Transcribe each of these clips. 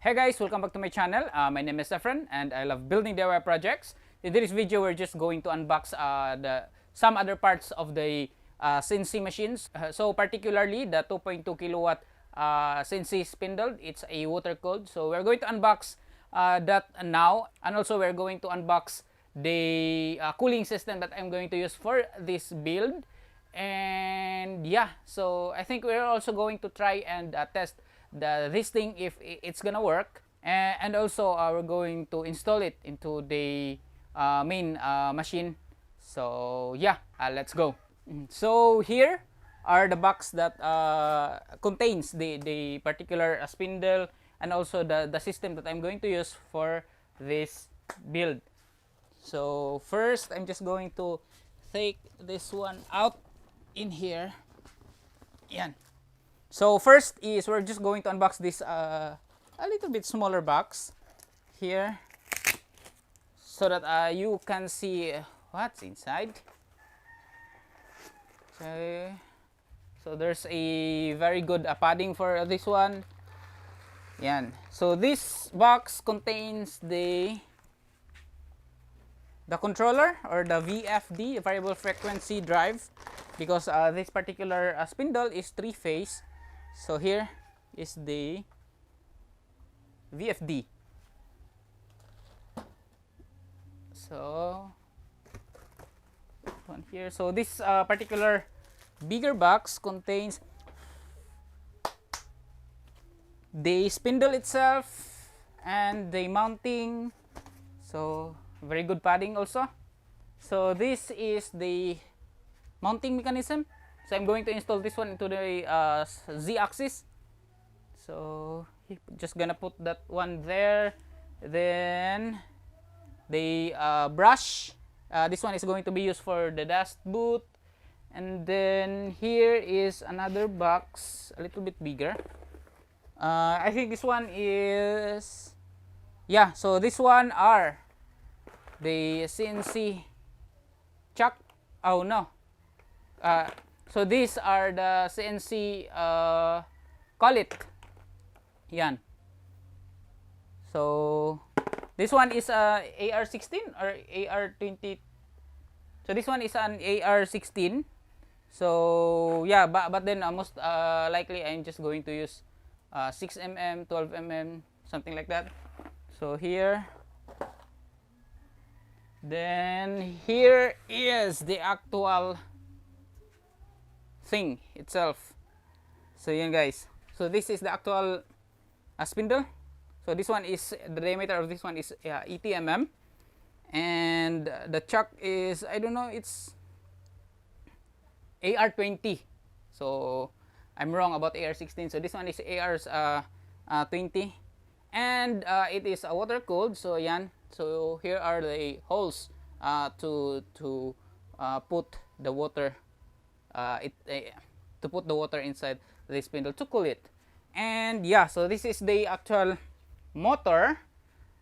Hey guys, welcome back to my channel. My name is Efren and I love building DIY projects. In this video, we're just going to unbox some other parts of the CNC machines. So particularly the 2.2 kilowatt CNC Spindle. It's a water cooled. So we're going to unbox that now, and also we're going to unbox the cooling system that I'm going to use for this build. And yeah, so I think we're also going to try and test this thing if it's gonna work, and also we're going to install it into the main machine. So yeah, let's go. So here are the box that contains the particular spindle and also the system that I'm going to use for this build. So first, I'm just going to take this one out in here. Yan. So first is we're just going to unbox this a little bit smaller box here, so that you can see what's inside. Okay. So there's a very good padding for this one. Yan. So this box contains the controller, or the VFD, variable frequency drive, because this particular spindle is 3-phase. So here is the VFD. So one here. So this particular bigger box contains the spindle itself and the mounting. So very good padding also. So this is the mounting mechanism. So I'm going to install this one into the Z-axis. So just gonna put that one there. Then the brush. This one is going to be used for the dust boot. And then here is another box, a little bit bigger. I think this one is, yeah, so this one are the CNC chuck. Oh no. So these are the CNC collet. Yan. So this one is AR16 or AR20. So this one is an AR16. So yeah, but then most likely I'm just going to use 6mm, 12mm, something like that. So here. Then here is the actual thing itself. So yan guys. So this is the actual spindle. So this one is, the diameter of this one is 80 mm. And the chuck is, I don't know, it's AR20. So I'm wrong about AR16. So this one is AR20. And it is a water cooled. So yan. So here are the holes to put the water, to put the water inside the spindle to cool it. And yeah, so this is the actual motor.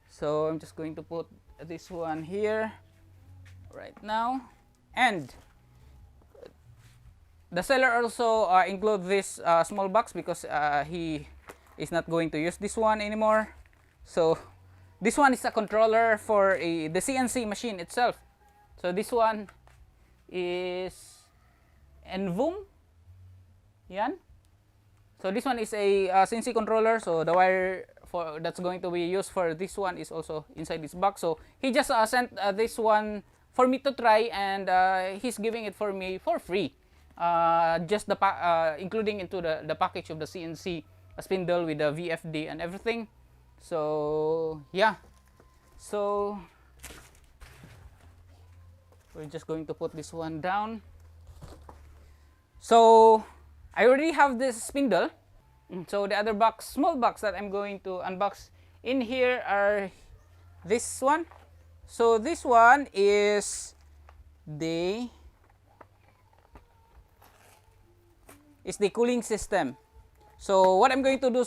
So I'm just going to put this one here right now. And the seller also include this small box because he is not going to use this one anymore. So this one is a controller for the CNC machine itself. So this one is NVOOM. Yan. So this one is a CNC controller. So the wire for that's going to be used for this one is also inside this box. So he just sent this one for me to try, and he's giving it for me for free. Just the including into the package of the CNC spindle with the VFD and everything. So yeah, so we're just going to put this one down. So I already have this spindle. So the other box, small box that I'm going to unbox in here are this one. So this one is the cooling system. So what I'm going to do,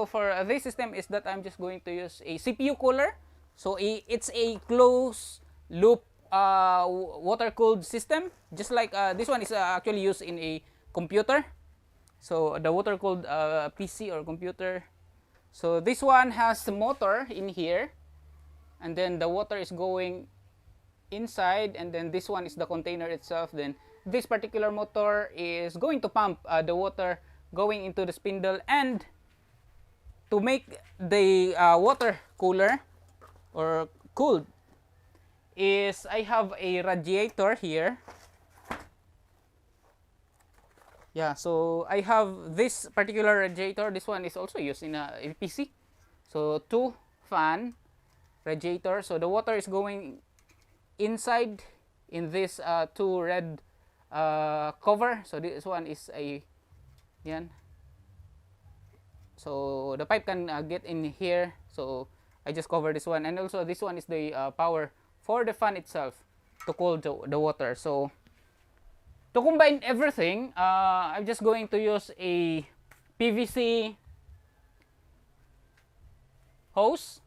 for this system is that I'm just going to use a CPU cooler. So it's a closed loop water cooled system, just like this one is actually used in a computer. So the water cooled PC or computer So this one has the motor in here, and then the water is going inside, and then this one is the container itself. Then this particular motor is going to pump the water going into the spindle, and to make the water cooler or cooled is I have a radiator here. Yeah, so I have this particular radiator. This one is also used in a PC. So 2 fan radiator. So the water is going inside in this 2 red cover. So this one is a yan. So the pipe can get in here. So I just cover this one, and also this one is the power for the fan itself to cool the water. So to combine everything, I'm just going to use a PVC hose.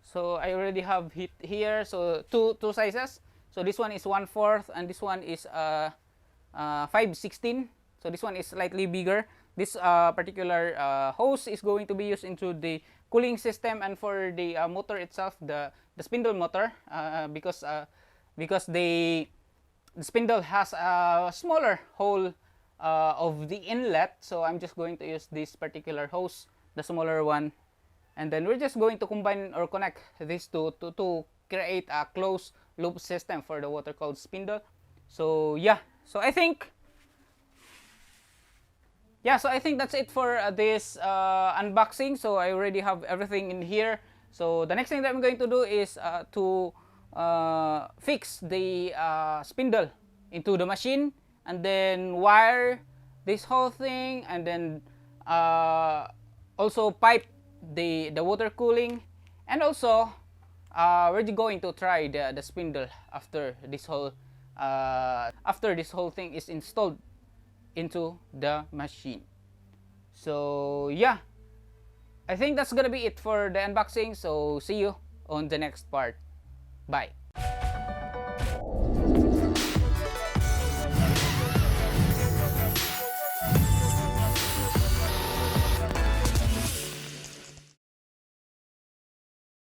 So I already have it here. So two sizes. So this one is 1/4, and this one is 5/16. So this one is slightly bigger. This particular hose is going to be used into the cooling system, and for the motor itself, the spindle motor, because the spindle has a smaller hole of the inlet. So I'm just going to use this particular hose, the smaller one, and then we're just going to combine or connect these two to create a closed loop system for the water called spindle. So yeah, so I think that's it for this unboxing. So I already have everything in here. So the next thing that I'm going to do is to fix the spindle into the machine, and then wire this whole thing, and then also pipe the water cooling, and also we're going to try the spindle after this whole thing is installed into the machine. So yeah, I think that's gonna be it for the unboxing. So see you on the next part. Bye.